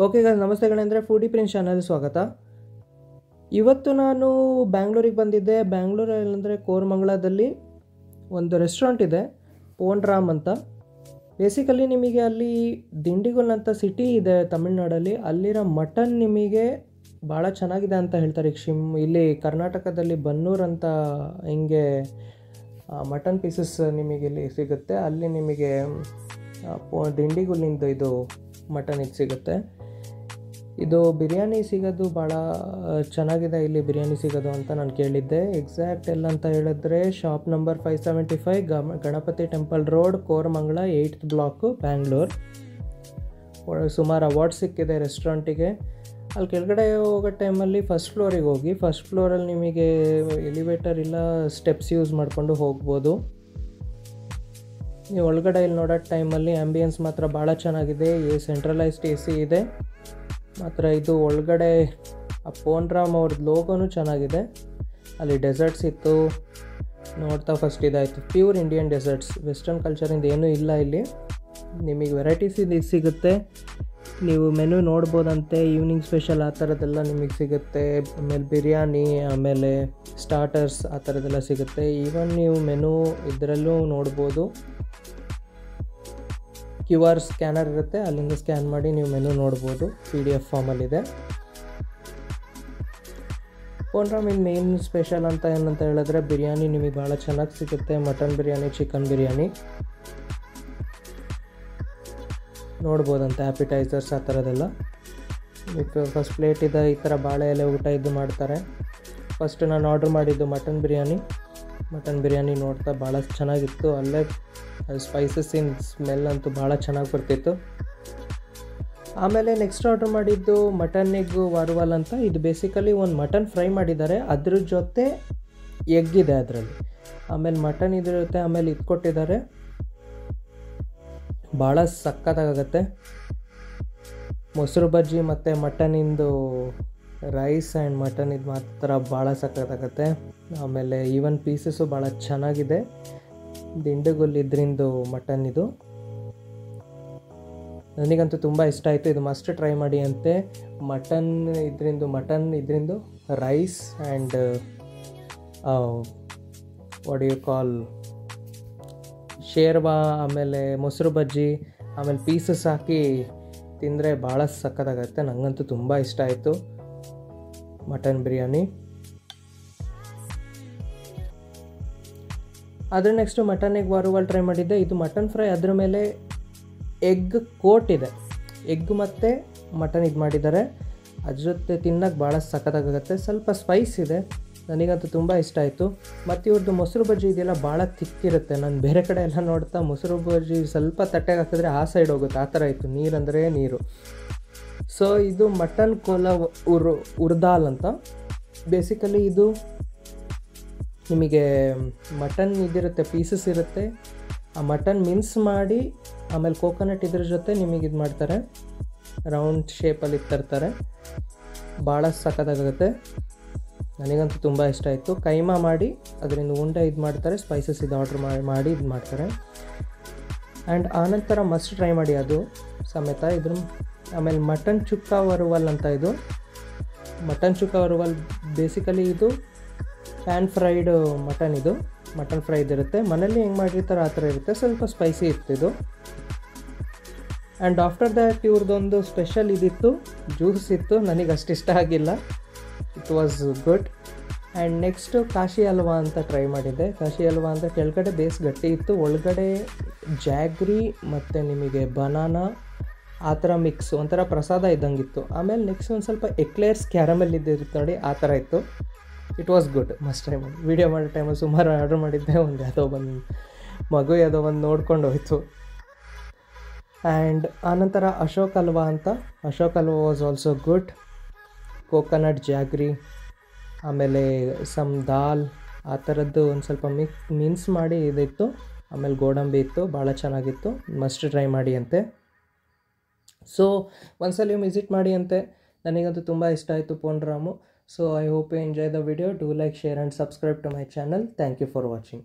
Okay guys, ನಮಸ್ತೆ ಗಣೇಂದ್ರ, foodie prince channel ಸ್ವಾಗತ. ಇವತ್ತು ನಾನು ಬ್ಯಾಂಗ್ಳೂರಿಗೆ ಬಂದಿದ್ದೆ. ಬ್ಯಾಂಗ್ಳೂರಲ್ಲಿ ಅಂದರೆ ಕೋರಮಂಗಲದಲ್ಲಿ ಒಂದು ರೆಸ್ಟೋರೆಂಟ್ ಇದೆ, ಪೋನ್ ರಾಮ್ ಅಂತ. ಬೇಸಿಕಲಿ ನಿಮಗೆ ಅಲ್ಲಿ ದಿಂಡಿಗುಲ್ ಅಂತ ಸಿಟಿ ಇದೆ ತಮಿಳ್ನಾಡಲ್ಲಿ. ಅಲ್ಲಿರೋ ಮಟನ್ ನಿಮಗೆ ಭಾಳ ಚೆನ್ನಾಗಿದೆ ಅಂತ ಹೇಳ್ತಾರೆ. ಇಲ್ಲಿ ಕರ್ನಾಟಕದಲ್ಲಿ ಬನ್ನೂರು ಅಂತ ಹಿಂಗೆ ಮಟನ್ ಪೀಸಸ್ ನಿಮಗೆ ಇಲ್ಲಿ ಸಿಗುತ್ತೆ. ಅಲ್ಲಿ ನಿಮಗೆ ದಿಂಡಿಗುಲ್ಲಿಂದು ಇದು ಮಟನ್ ಇದು ಸಿಗುತ್ತೆ. ಇದು ಬಿರಿಯಾನಿ ಸಿಗೋದು ಭಾಳ ಚೆನ್ನಾಗಿದೆ ಇಲ್ಲಿ ಬಿರಿಯಾನಿ ಸಿಗೋದು ಅಂತ ನಾನು ಕೇಳಿದ್ದೆ. ಎಕ್ಸಾಕ್ಟ್ ಎಲ್ಲ ಅಂತ ಹೇಳಿದ್ರೆ shop number 575 Ganapati temple road, Koramangala, 8th block, Bangalore. ಸುಮಾರು ಅವಾರ್ಡ್ ಸಿಕ್ಕಿದೆ ರೆಸ್ಟೋರೆಂಟಿಗೆ. ಅಲ್ಲಿ ಕೆಳಗಡೆ ಹೋಗೋ ಟೈಮಲ್ಲಿ ಫಸ್ಟ್ ಫ್ಲೋರಿಗೆ ಹೋಗಿ. ಫಸ್ಟ್ ಫ್ಲೋರಲ್ಲಿ ನಿಮಗೆ ಎಲಿವೇಟರ್ ಇಲ್ಲ, ಸ್ಟೆಪ್ಸ್ ಯೂಸ್ ಮಾಡಿಕೊಂಡು ಹೋಗ್ಬೋದು. ನೀವು ಒಳಗಡೆ ಇಲ್ಲಿ ನೋಡೋ ಟೈಮಲ್ಲಿ ಆ್ಯಂಬಿಯನ್ಸ್ ಮಾತ್ರ ಭಾಳ ಚೆನ್ನಾಗಿದೆ. ಸೆಂಟ್ರಲೈಸ್ಡ್ AC ಇದೆ ಮಾತ್ರ. ಇದು ಒಳಗಡೆ ಆ ಪೋನ್ ರಾಮ್ ಅವ್ರದ್ದು ಲೋಗೋನು ಚೆನ್ನಾಗಿದೆ. ಅಲ್ಲಿ ಡೆಸರ್ಟ್ಸ್ ಇತ್ತು, ನೋಡ್ತಾ ಫಸ್ಟ್ ಇದಾಯಿತು. ಪ್ಯೂರ್ ಇಂಡಿಯನ್ ಡೆಸರ್ಟ್ಸ್, ವೆಸ್ಟರ್ನ್ ಕಲ್ಚರಿಂದ ಏನೂ ಇಲ್ಲ ಇಲ್ಲಿ. ನಿಮಗೆ ವೆರೈಟೀಸ್ ಇದು ಸಿಗುತ್ತೆ. ನೀವು ಮೆನು ನೋಡ್ಬೋದಂತೆ. ಈವ್ನಿಂಗ್ ಸ್ಪೆಷಲ್ ಆ ಥರದ್ದೆಲ್ಲ ನಿಮಗೆ ಸಿಗುತ್ತೆ. ಆಮೇಲೆ ಬಿರಿಯಾನಿ, ಆಮೇಲೆ ಸ್ಟಾರ್ಟರ್ಸ್ ಆ ಥರದ್ದೆಲ್ಲ ಸಿಗುತ್ತೆ. ಈವನ್ ನೀವು ಮೆನು ಇದರಲ್ಲೂ ನೋಡ್ಬೋದು. QR ಸ್ಕ್ಯಾನರ್ ಇರುತ್ತೆ, ಅಲ್ಲಿಂದ ಸ್ಕ್ಯಾನ್ ಮಾಡಿ ನೀವು ಮೆನು ನೋಡ್ಬೋದು. PDF ಫಾರ್ಮಲ್ಲಿದೆ. Ponram in main special ಅಂತ ಏನಂತ ಹೇಳಿದ್ರೆ ಬಿರಿಯಾನಿ ನಿಮಗೆ ಭಾಳ ಚೆನ್ನಾಗಿ ಸಿಗುತ್ತೆ. ಮಟನ್ ಬಿರಿಯಾನಿ, ಚಿಕನ್ ಬಿರಿಯಾನಿ ನೋಡ್ಬೋದಂತೆ. ಆ್ಯಪಿಟೈಸರ್ಸ್ ಆ ಥರದ್ದೆಲ್ಲ. ಫಸ್ಟ್ ಪ್ಲೇಟ್ ಇದೆ, ಈ ಥರ ಬಾಳೆ ಎಲೆ ಊಟ ಇದು ಮಾಡ್ತಾರೆ. ಫಸ್ಟ್ ನಾನು ಆರ್ಡ್ರ್ ಮಾಡಿದ್ದು ಮಟನ್ ಬಿರಿಯಾನಿ ನೋಡ್ತಾ ಭಾಳ ಚೆನ್ನಾಗಿತ್ತು. ಅಲ್ಲೇ ಸ್ಪೈಸಸ್ಸಿನ ಸ್ಮೆಲ್ ಅಂತೂ ಭಾಳ ಚೆನ್ನಾಗಿ ಬರ್ತಿತ್ತು. ಆಮೇಲೆ ನೆಕ್ಸ್ಟ್ ಆರ್ಡ್ರ್ ಮಾಡಿದ್ದು ಮಟನ್ ಎಗ್ ವಾರುವಲ್ ಅಂತ. ಇದು ಬೇಸಿಕಲಿ ಒಂದು ಮಟನ್ ಫ್ರೈ ಮಾಡಿದ್ದಾರೆ, ಅದ್ರ ಜೊತೆ ಎಗ್ ಇದೆ ಅದರಲ್ಲಿ. ಆಮೇಲೆ ಮಟನ್ ಇದಿರುತ್ತೆ, ಆಮೇಲೆ ಇದು ಕೊಟ್ಟಿದ್ದಾರೆ. ಭಾಳ ಸಕ್ಕತ್ತಾಗುತ್ತೆ. ಮೊಸರು ಬಜ್ಜಿ ಮತ್ತು ಮಟನಿಂದು ರೈಸ್ ಆ್ಯಂಡ್ ಮಟನ್ ಇದು ಮಾತ್ರ ಭಾಳ ಸಕ್ಕತ್ತಾಗುತ್ತೆ. ಆಮೇಲೆ ಈವನ್ ಪೀಸಸ್ಸು ಭಾಳ ಚೆನ್ನಾಗಿದೆ. ದಿಂಡುಗುಲ್ ಇದರಿಂದು ಮಟನ್ ಇದು ನನಗಂತೂ ತುಂಬ ಇಷ್ಟ ಆಯಿತು. ಇದು ಮಸ್ಟ್ ಟ್ರೈ ಮಾಡಿ ಅಂತೆ. ಮಟನ್ ಇದರಿಂದು rice and what you call sherwa, ಆಮೇಲೆ ಮೊಸರು ಬಜ್ಜಿ, ಆಮೇಲೆ ಪೀಸಸ್ ಹಾಕಿ ತಿಂದರೆ ಭಾಳ ಸಕ್ಕತ್ತಾಗತ್ತೆ. ನನಗಂತೂ ತುಂಬ ಇಷ್ಟ ಆಯಿತು ಮಟನ್ ಬಿರಿಯಾನಿ. ಅದ್ರ ನೆಕ್ಸ್ಟು ಮಟನ್ ಎಗ್ ವಾರುವಲ್ ಟ್ರೈ ಮಾಡಿದ್ದೆ. ಇದು ಮಟನ್ ಫ್ರೈ, ಅದ್ರ ಮೇಲೆ ಎಗ್ ಕೋಟ್ ಇದೆ. ಎಗ್ ಮತ್ತು ಮಟನ್ ಇದು ಮಾಡಿದ್ದಾರೆ. ಅದ್ರ ಜೊತೆ ತಿನ್ನೋಕ್ಕೆ ಭಾಳ ಸಕ್ಕತ್ತಾಗುತ್ತೆ. ಸ್ವಲ್ಪ ಸ್ಪೈಸ್ ಇದೆ, ನನಗಂತೂ ತುಂಬ ಇಷ್ಟ ಆಯಿತು. ಮತ್ತು ಇವ್ರದ್ದು ಮೊಸರು ಬಜ್ಜಿ ಇದೆಲ್ಲ ಭಾಳ ತಿಕ್ಕಿರುತ್ತೆ. ನಾನು ಬೇರೆ ಕಡೆ ಎಲ್ಲ ನೋಡ್ತಾ ಮೊಸರು ಬಜ್ಜಿ ಸ್ವಲ್ಪ ತಟ್ಟೆಗೆ ಹಾಕಿದ್ರೆ ಆ ಸೈಡ್ ಹೋಗುತ್ತೆ, ಆ ಥರ ಇತ್ತು. ನೀರಂದರೆ ನೀರು. ಸೊ ಇದು ಮಟನ್ ಕೋಲಾ ಉರ್ದಾಲ್ ಅಂತ. ಬೇಸಿಕಲಿ ಇದು ನಿಮಗೆ ಮಟನ್ ಇದಿರುತ್ತೆ, ಪೀಸಸ್ ಇರುತ್ತೆ. ಆ ಮಟನ್ ಮಿನ್ಸ್ ಮಾಡಿ ಆಮೇಲೆ ಕೋಕೋನಟ್ ಇದ್ರ ಜೊತೆ ನಿಮಗೆ ಇದು ಮಾಡ್ತಾರೆ, ರೌಂಡ್ ಶೇಪಲ್ಲಿ ತರ್ತಾರೆ. ಭಾಳ ಸಕ್ಕತ್ತಾಗುತ್ತೆ. ನನಗಂತೂ ತುಂಬ ಇಷ್ಟ ಆಯಿತು. ಕೈಮಾ ಮಾಡಿ ಅದರಿಂದ ಉಂಡೆ ಇದು ಮಾಡ್ತಾರೆ, ಸ್ಪೈಸಸ್ ಇದು ಆರ್ಡ್ರ್ ಮಾಡಿ ಇದು ಮಾಡ್ತಾರೆ. ಆ್ಯಂಡ್ ಆನಂತರ ಮಸ್ಟ್ ಟ್ರೈ ಮಾಡಿ ಅದು ಸಮೇತ ಇದ್ರ. ಆಮೇಲೆ ಮಟನ್ ಚುಕ್ಕಾ ವರುವಲ್ ಅಂತ. ಇದು ಮಟನ್ ಚುಕ್ಕಾ ವರುವಲ್ ಬೇಸಿಕಲಿ ಇದು ಪ್ಯಾನ್ ಫ್ರೈಡ್ ಮಟನ್. ಇದು ಮಟನ್ ಫ್ರೈ ಇದಿರುತ್ತೆ, ಮನೇಲಿ ಹೆಂಗೆ ಮಾಡಿರ್ತಾರೆ ಆ ಥರ ಇರುತ್ತೆ. ಸ್ವಲ್ಪ ಸ್ಪೈಸಿ ಇತ್ತು ಇದು. ಆ್ಯಂಡ್ ಆಫ್ಟರ್ ದ್ಯಾಟ್ ಇವ್ರದ್ದೊಂದು ಸ್ಪೆಷಲ್ ಇದಿತ್ತು, ಜ್ಯೂಸ್ ಇತ್ತು. ನನಗೆ ಅಷ್ಟು ಇಷ್ಟ ಆಗಿಲ್ಲ. It was good. And next Kashi halwa ಅಂತ ಟ್ರೈ ಮಾಡಿದ್ದೆ. ಕಾಶಿ ಹಲ್ವಾ ಅಂತ ಕೆಳಗಡೆ ಬೇಸ್ ಗಟ್ಟಿ ಇತ್ತು, ಒಳಗಡೆ ಜಾಗ್ರಿ ಮತ್ತು ನಿಮಗೆ ಬನಾನಾ ಆ ಥರ ಮಿಕ್ಸ್, ಒಂಥರ ಪ್ರಸಾದ ಇದ್ದಂಗಿತ್ತು. ಆಮೇಲೆ ನೆಕ್ಸ್ಟ್ ಒಂದು ಸ್ವಲ್ಪ ಎಕ್ಲೇರ್ಸ್ ಕ್ಯಾರಮೆಲ್ ಇದ್ದಿರುತ್ತೆ ನೋಡಿ, ಆ ಥರ ಇತ್ತು. It was good. Must try ಮಾಡಿ. ವೀಡಿಯೋ ಮಾಡೋ ಟೈಮಲ್ಲಿ ಸುಮಾರು ಆರ್ಡ್ರ್ ಮಾಡಿದ್ದೆ. ಯಾವುದೋ ಒಂದು ನೋಡ್ಕೊಂಡು ಹೋಯ್ತು. ಆ್ಯಂಡ್ ಆನಂತರ ಅಶೋಕ್ ಹಲ್ವಾ ಅಂತ. Ashok halwa was also good. Coconut, jaggery, ಆಮೇಲೆ ಸಮ್ ದಾಲ್ ಆ ಥರದ್ದು ಒಂದು ಸ್ವಲ್ಪ ಮಿನ್ಸ್ ಮಾಡಿ ಇದಿತ್ತು. ಆಮೇಲೆ ಗೋಡಂಬಿ ಇತ್ತು, ಭಾಳ ಚೆನ್ನಾಗಿತ್ತು. ಮಸ್ಟ್ ಟ್ರೈ ಮಾಡಿ ಅಂತೆ. ಸೊ ಒಂದ್ಸಲ ವಿಸಿಟ್ ಮಾಡಿ ಅಂತೆ. ನನಗಂತೂ ತುಂಬ ಇಷ್ಟ ಆಯಿತು phone Ramu. So I hope you enjoy the video. Do like, share and subscribe to my channel. Thank you for watching.